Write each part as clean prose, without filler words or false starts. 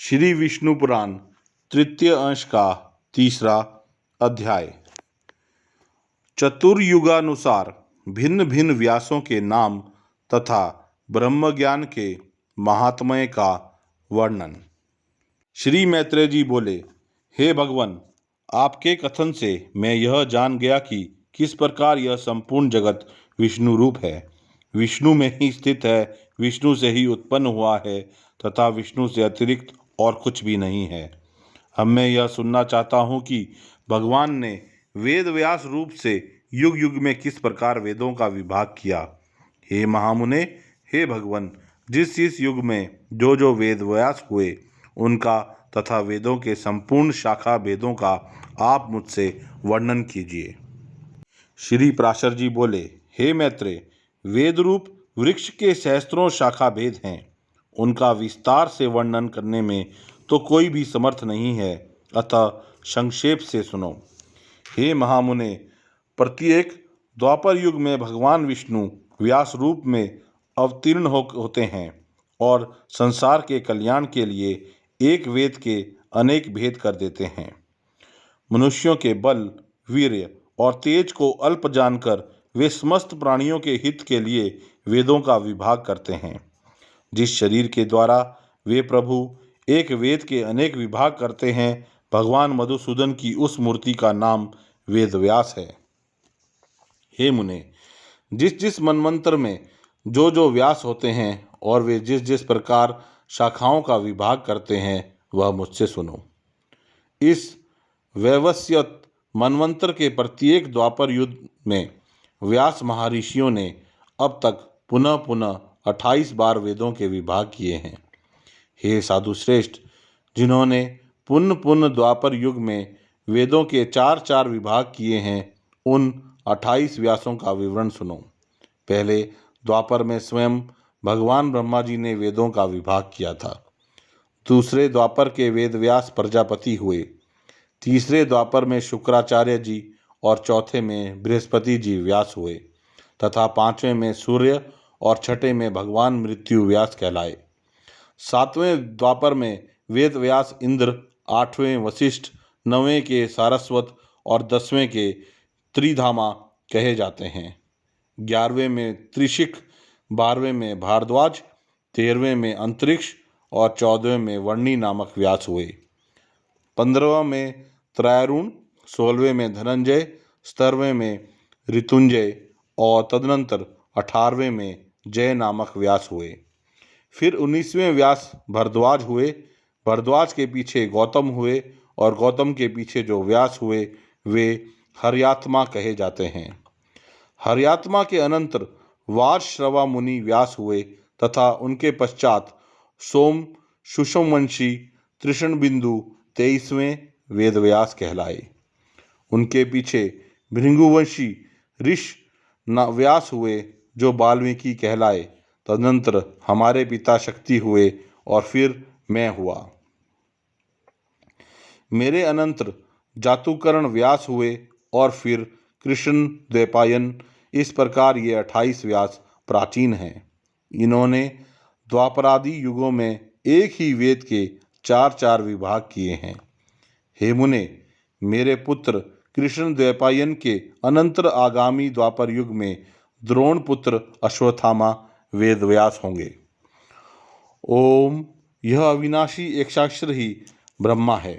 श्री विष्णु पुराण तृतीय अंश का तीसरा अध्याय। चतुर्युगानुसार भिन्न भिन्न व्यासों के नाम तथा ब्रह्मज्ञान के महात्म्य का वर्णन। श्री मैत्रेय जी बोले, हे भगवान, आपके कथन से मैं यह जान गया कि किस प्रकार यह संपूर्ण जगत विष्णु रूप है, विष्णु में ही स्थित है, विष्णु से ही उत्पन्न हुआ है तथा विष्णु से अतिरिक्त और कुछ भी नहीं है। अब मैं यह सुनना चाहता हूँ कि भगवान ने वेद व्यास रूप से युग युग में किस प्रकार वेदों का विभाग किया। हे महामुने, हे भगवान, जिस जिस युग में जो जो वेद व्यास हुए उनका तथा वेदों के संपूर्ण शाखा भेदों का आप मुझसे वर्णन कीजिए। श्री पराशर जी बोले, हे मैत्रेय, वेद रूप वृक्ष के सहस्त्रों शाखा भेद हैं, उनका विस्तार से वर्णन करने में तो कोई भी समर्थ नहीं है, अतः संक्षेप से सुनो। हे महामुने, प्रत्येक द्वापर युग में भगवान विष्णु व्यास रूप में अवतीर्ण होते हैं और संसार के कल्याण के लिए एक वेद के अनेक भेद कर देते हैं। मनुष्यों के बल, वीर्य और तेज को अल्प जानकर वे समस्त प्राणियों के हित के लिए वेदों का विभाग करते हैं। जिस शरीर के द्वारा वे प्रभु एक वेद के अनेक विभाग करते हैं, भगवान मधुसूदन की उस मूर्ति का नाम वेद व्यास है। हे मुने, जिस जिस मनमंत्र में जो जो व्यास होते हैं और वे जिस जिस प्रकार शाखाओं का विभाग करते हैं, वह मुझसे सुनो। इस वैवस्वत मनमंत्र के प्रत्येक द्वापर युग में व्यास महर्षियों ने अब तक पुनः पुनः 28 बार वेदों के विभाग किए हैं। हे साधु श्रेष्ठ, जिन्होंने पुनः पुनः द्वापर युग में वेदों के 4 विभाग किए हैं, उन 28 व्यासों का विवरण सुनो। पहले द्वापर में स्वयं भगवान ब्रह्मा जी ने वेदों का विभाग किया था। दूसरे द्वापर के वेद व्यास प्रजापति हुए। तीसरे द्वापर में शुक्राचार्य जी और चौथे में बृहस्पति जी व्यास हुए तथा पांचवें में सूर्य और छठे में भगवान मृत्यु व्यास कहलाए। सातवें द्वापर में वेद व्यास इंद्र, आठवें वशिष्ठ, नवें के सारस्वत और 10वें के त्रिधामा कहे जाते हैं। 11वें में त्रिशिख, 12वें में भारद्वाज, 13वें में अंतरिक्ष और 14वें में वर्णी नामक व्यास हुए। 15वें में त्रयारुण, 16वें में धनंजय, 17वें में ऋतुंजय और तदनंतर 18वें में जय नामक व्यास हुए। फिर 19वें व्यास भरद्वाज हुए। भरद्वाज के पीछे गौतम हुए और गौतम के पीछे जो व्यास हुए वे हर्यात्मा कहे जाते हैं। हर्यात्मा के अनंतर वाजश्रवा मुनि व्यास हुए तथा उनके पश्चात सोम सुषमवंशी त्रिशणबिंदु 23वें वेद व्यास कहलाए। उनके पीछे भृंगुवंशी ऋष व्यास हुए जो वाल्मीकि कहलाए। तदनंतर हमारे पिता शक्ति हुए और फिर मैं हुआ। मेरे अनंतर जातुकर्ण व्यास हुए और फिर कृष्ण द्वैपायन। इस प्रकार ये 28 व्यास प्राचीन हैं। इन्होंने द्वापरादि युगों में एक ही वेद के 4 विभाग किए हैं। हे मुने, मेरे पुत्र कृष्ण द्वैपायन के अनंतर आगामी द्वापर युग में द्रोण पुत्र अश्वत्थामा वेद व्यास होंगे। ओम, यह अविनाशी एकाक्षर ही ब्रह्मा है।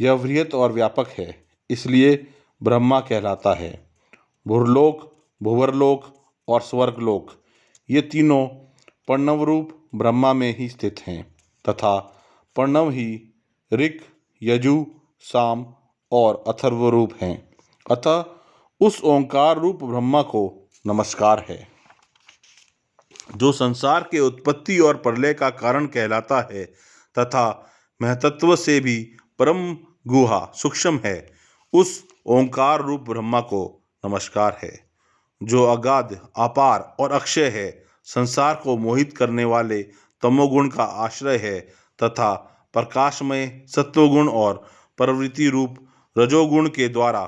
यह वृहत और व्यापक है, इसलिए ब्रह्मा कहलाता है। भूर्लोक, भुवरलोक और स्वर्गलोक, ये तीनों प्रणव रूप ब्रह्मा में ही स्थित हैं तथा प्रणव ही ऋक्, यजु, साम और अथर्व रूप हैं। अतः उस ओंकार रूप ब्रह्मा को नमस्कार है, जो संसार के उत्पत्ति और प्रलय का कारण कहलाता है तथा महतत्व से भी परम गुहा सूक्ष्म है। उस ओंकार रूप ब्रह्मा को नमस्कार है, जो अगाध, अपार और अक्षय है, संसार को मोहित करने वाले तमोगुण का आश्रय है तथा प्रकाशमय सत्वगुण और प्रवृत्ति रूप रजोगुण के द्वारा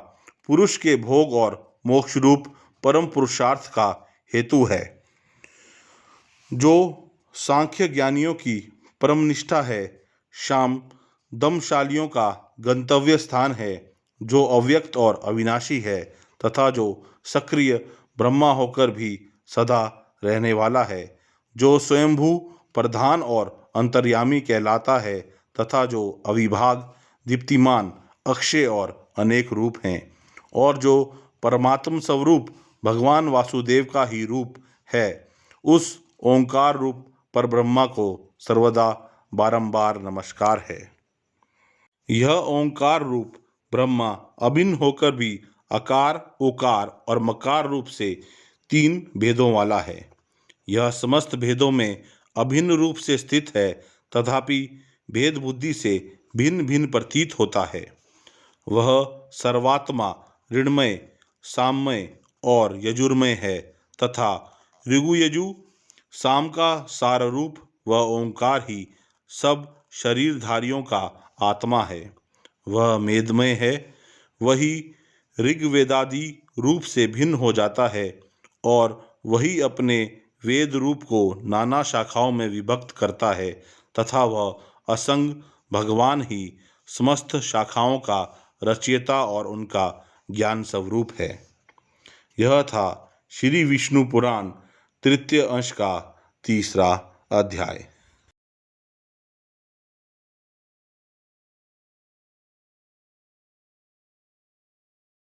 पुरुष के भोग और मोक्ष रूप परम पुरुषार्थ का हेतु है। जो सांख्य ज्ञानियों की परम निष्ठा है, शाम दमशालियों का गंतव्य स्थान है, जो अव्यक्त और अविनाशी है तथा जो सक्रिय ब्रह्मा होकर भी सदा रहने वाला है, जो स्वयंभू प्रधान और अंतर्यामी कहलाता है तथा जो अविभाग, दीप्तिमान, अक्षय और अनेक रूप हैं, और जो परमात्म स्वरूप भगवान वासुदेव का ही रूप है, उस ओंकार रूप पर ब्रह्मा को सर्वदा बारंबार नमस्कार है। यह ओंकार रूप ब्रह्मा अभिन्न होकर भी अकार, उकार और मकार रूप से 3 भेदों वाला है। यह समस्त भेदों में अभिन्न रूप से स्थित है, तथापि भेद बुद्धि से भिन्न भिन्न प्रतीत होता है। वह सर्वात्मा ऋण्मय, साममय और यजुर्मय है तथा ऋगुयजु साम का सार रूप वह ओंकार ही सब शरीरधारियों का आत्मा है। वह मेदमय है, वही ऋग्वेदादि रूप से भिन्न हो जाता है और वही अपने वेद रूप को नाना शाखाओं में विभक्त करता है तथा वह असंग भगवान ही समस्त शाखाओं का रचयिता और उनका ज्ञान स्वरूप है। यह था श्री विष्णु पुराण तृतीय अंश का 3रा अध्याय।